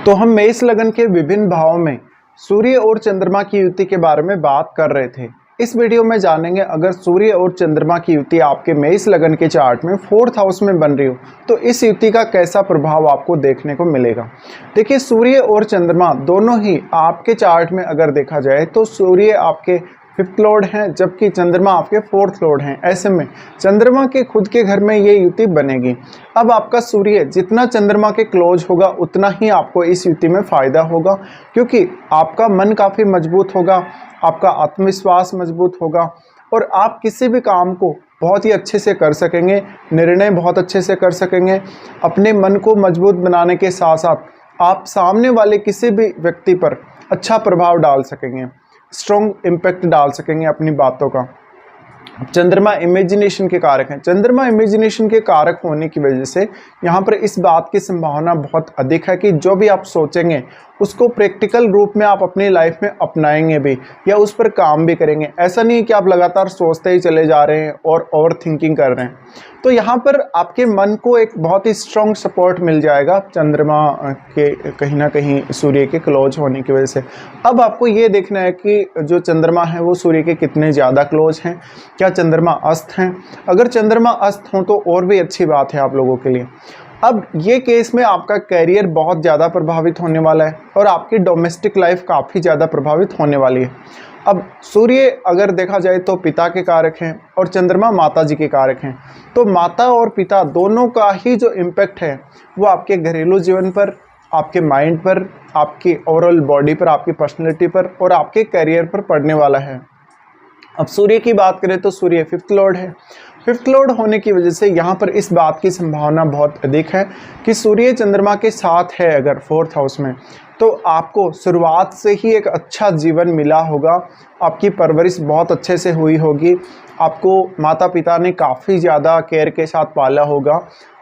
तो हम मेष लगन के विभिन्न भावों में सूर्य और चंद्रमा की युति के बारे में बात कर रहे थे। इस वीडियो में जानेंगे अगर सूर्य और चंद्रमा की युति आपके मेष लगन के चार्ट में 4th हाउस में बन रही हो तो इस युति का कैसा प्रभाव आपको देखने को मिलेगा। देखिए, सूर्य और चंद्रमा दोनों ही आपके चार्ट में अगर देखा जाए तो सूर्य आपके 5th लॉर्ड हैं जबकि चंद्रमा आपके 4th लॉर्ड हैं। ऐसे में चंद्रमा के खुद के घर में ये युति बनेगी। अब आपका सूर्य जितना चंद्रमा के क्लोज होगा उतना ही आपको इस युति में फ़ायदा होगा, क्योंकि आपका मन काफ़ी मजबूत होगा, आपका आत्मविश्वास मजबूत होगा और आप किसी भी काम को बहुत ही अच्छे से कर सकेंगे, निर्णय बहुत अच्छे से कर सकेंगे। अपने मन को मजबूत बनाने के साथ साथ आप सामने वाले किसी भी व्यक्ति पर अच्छा प्रभाव डाल सकेंगे, स्ट्रॉन्ग इम्पैक्ट डाल सकेंगे अपनी बातों का। चंद्रमा इमेजिनेशन के कारक हैं। चंद्रमा इमेजिनेशन के कारक होने की वजह से यहाँ पर इस बात की संभावना बहुत अधिक है कि जो भी आप सोचेंगे उसको प्रैक्टिकल रूप में आप अपनी लाइफ में अपनाएंगे भी या उस पर काम भी करेंगे। ऐसा नहीं है कि आप लगातार सोचते ही चले जा रहे हैं और ओवर थिंकिंग कर रहे हैं। तो यहाँ पर आपके मन को एक बहुत ही स्ट्रॉन्ग सपोर्ट मिल जाएगा चंद्रमा के कहीं ना कहीं सूर्य के क्लोज होने की वजह से। अब आपको ये देखना है कि जो चंद्रमा है वो सूर्य के कितने ज़्यादा क्लोज हैं, क्या चंद्रमा अस्त हैं। अगर चंद्रमा अस्त हों तो और भी अच्छी बात है आप लोगों के लिए। अब ये केस में आपका कैरियर बहुत ज़्यादा प्रभावित होने वाला है और आपकी डोमेस्टिक लाइफ काफ़ी ज़्यादा प्रभावित होने वाली है। अब सूर्य अगर देखा जाए तो पिता के कारक हैं और चंद्रमा माता जी के कारक हैं। तो माता और पिता दोनों का ही जो इम्पैक्ट है वो आपके घरेलू जीवन पर, आपके माइंड पर, आपकी ओवरऑल बॉडी पर, आपकी पर्सनैलिटी पर और आपके करियर पर पड़ने वाला है। अब सूर्य की बात करें तो सूर्य 5th लॉर्ड है। 5th लॉर्ड होने की वजह से यहाँ पर इस बात की संभावना बहुत अधिक है कि सूर्य चंद्रमा के साथ है अगर 4th हाउस में तो आपको शुरुआत से ही एक अच्छा जीवन मिला होगा, आपकी परवरिश बहुत अच्छे से हुई होगी, आपको माता पिता ने काफ़ी ज़्यादा केयर के साथ पाला होगा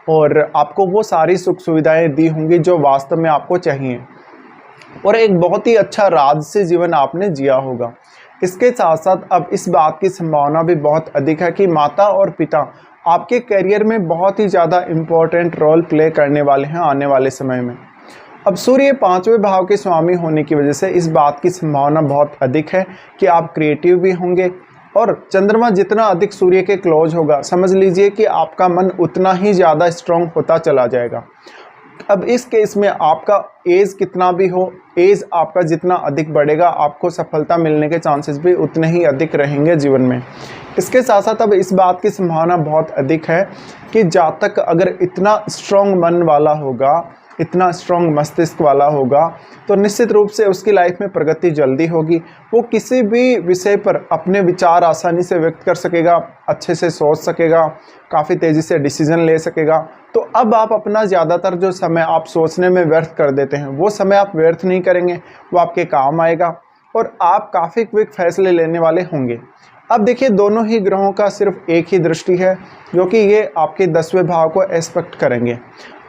और आपको वो सारी सुख सुविधाएँ दी होंगी जो वास्तव में आपको चाहिए और एक बहुत ही अच्छा राजसी जीवन आपने जिया होगा। इसके साथ साथ अब इस बात की संभावना भी बहुत अधिक है कि माता और पिता आपके करियर में बहुत ही ज़्यादा इम्पोर्टेंट रोल प्ले करने वाले हैं आने वाले समय में। अब सूर्य 5वें भाव के स्वामी होने की वजह से इस बात की संभावना बहुत अधिक है कि आप क्रिएटिव भी होंगे और चंद्रमा जितना अधिक सूर्य के क्लोज होगा समझ लीजिए कि आपका मन उतना ही ज़्यादा स्ट्रॉन्ग होता चला जाएगा। अब इस केस में आपका एज कितना भी हो, एज आपका जितना अधिक बढ़ेगा आपको सफलता मिलने के चांसेस भी उतने ही अधिक रहेंगे जीवन में। इसके साथ साथ अब इस बात की संभावना बहुत अधिक है कि जातक अगर इतना स्ट्रॉन्ग मन वाला होगा, इतना स्ट्रॉन्ग मस्तिष्क वाला होगा तो निश्चित रूप से उसकी लाइफ में प्रगति जल्दी होगी। वो किसी भी विषय पर अपने विचार आसानी से व्यक्त कर सकेगा, अच्छे से सोच सकेगा, काफ़ी तेज़ी से डिसीजन ले सकेगा। तो अब आप अपना ज़्यादातर जो समय आप सोचने में व्यर्थ कर देते हैं वो समय आप व्यर्थ नहीं करेंगे, वो आपके काम आएगा और आप काफ़ी क्विक फैसले लेने वाले होंगे। अब देखिए, दोनों ही ग्रहों का सिर्फ एक ही दृष्टि है जो कि ये आपके 10वें भाव को एस्पेक्ट करेंगे।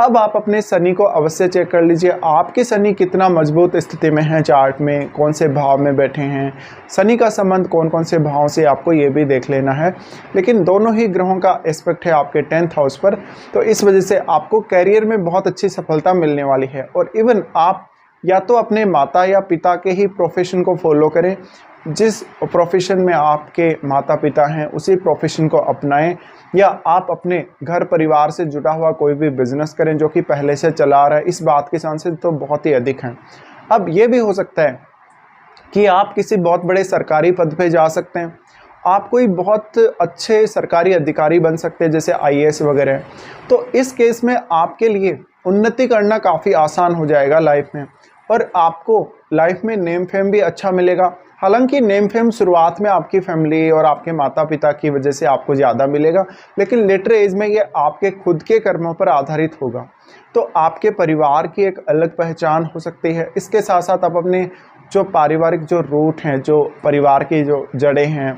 अब आप अपने शनि को अवश्य चेक कर लीजिए, आपके शनि कितना मजबूत स्थिति में है चार्ट में, कौन से भाव में बैठे हैं, शनि का संबंध कौन कौन से भाव से, आपको ये भी देख लेना है। लेकिन दोनों ही ग्रहों का एस्पेक्ट है आपके 10th हाउस पर, तो इस वजह से आपको कैरियर में बहुत अच्छी सफलता मिलने वाली है। और इवन आप या तो अपने माता या पिता के ही प्रोफेशन को फॉलो करें, जिस प्रोफेशन में आपके माता पिता हैं उसी प्रोफेशन को अपनाएं, या आप अपने घर परिवार से जुड़ा हुआ कोई भी बिजनेस करें जो कि पहले से चला रहा है। इस बात के चांसेस तो बहुत ही अधिक हैं। अब ये भी हो सकता है कि आप किसी बहुत बड़े सरकारी पद पे जा सकते हैं, आप कोई बहुत अच्छे सरकारी अधिकारी बन सकते हैं जैसे IAS वगैरह। तो इस केस में आपके लिए उन्नति करना काफ़ी आसान हो जाएगा लाइफ में और आपको लाइफ में नेम फेम भी अच्छा मिलेगा। हालांकि नेम फेम शुरुआत में आपकी फैमिली और आपके माता पिता की वजह से आपको ज़्यादा मिलेगा, लेकिन लेटर एज में ये आपके खुद के कर्मों पर आधारित होगा। तो आपके परिवार की एक अलग पहचान हो सकती है। इसके साथ साथ आप अपने जो पारिवारिक जो रूट हैं, जो परिवार की जो जड़ें हैं,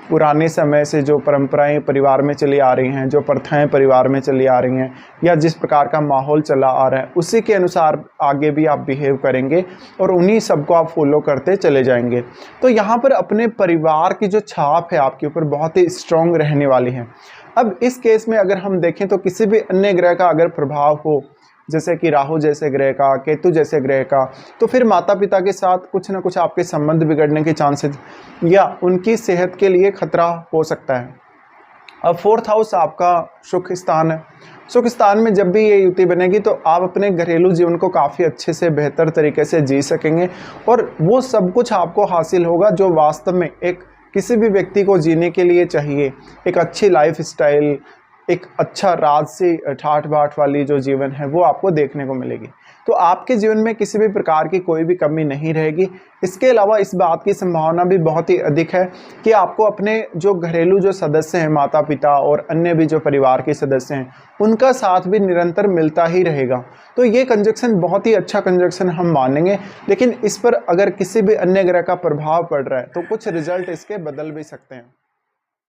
पुराने समय से जो परंपराएं परिवार में चली आ रही हैं, जो प्रथाएं परिवार में चली आ रही हैं, या जिस प्रकार का माहौल चला आ रहा है उसी के अनुसार आगे भी आप बिहेव करेंगे और उन्हीं सबको आप फॉलो करते चले जाएंगे। तो यहाँ पर अपने परिवार की जो छाप है आपके ऊपर बहुत ही स्ट्रॉन्ग रहने वाली है। अब इस केस में अगर हम देखें तो किसी भी अन्य ग्रह का अगर प्रभाव हो जैसे कि राहु जैसे ग्रह का, केतु जैसे ग्रह का, तो फिर माता पिता के साथ कुछ ना कुछ आपके संबंध बिगड़ने के चांसेस या उनकी सेहत के लिए खतरा हो सकता है। अब 4th हाउस आपका सुख स्थान है। सुख स्थान में जब भी ये युति बनेगी तो आप अपने घरेलू जीवन को काफ़ी अच्छे से बेहतर तरीके से जी सकेंगे और वो सब कुछ आपको हासिल होगा जो वास्तव में एक किसी भी व्यक्ति को जीने के लिए चाहिए। एक अच्छी लाइफ स्टाइल, एक अच्छा राजसी ठाठ बाट वाली जो जीवन है वो आपको देखने को मिलेगी। तो आपके जीवन में किसी भी प्रकार की कोई भी कमी नहीं रहेगी। इसके अलावा इस बात की संभावना भी बहुत ही अधिक है कि आपको अपने जो घरेलू जो सदस्य हैं, माता पिता और अन्य भी जो परिवार के सदस्य हैं, उनका साथ भी निरंतर मिलता ही रहेगा। तो ये कंजक्शन बहुत ही अच्छा कंजक्शन हम मानेंगे, लेकिन इस पर अगर किसी भी अन्य ग्रह का प्रभाव पड़ रहा है तो कुछ रिजल्ट इसके बदल भी सकते हैं।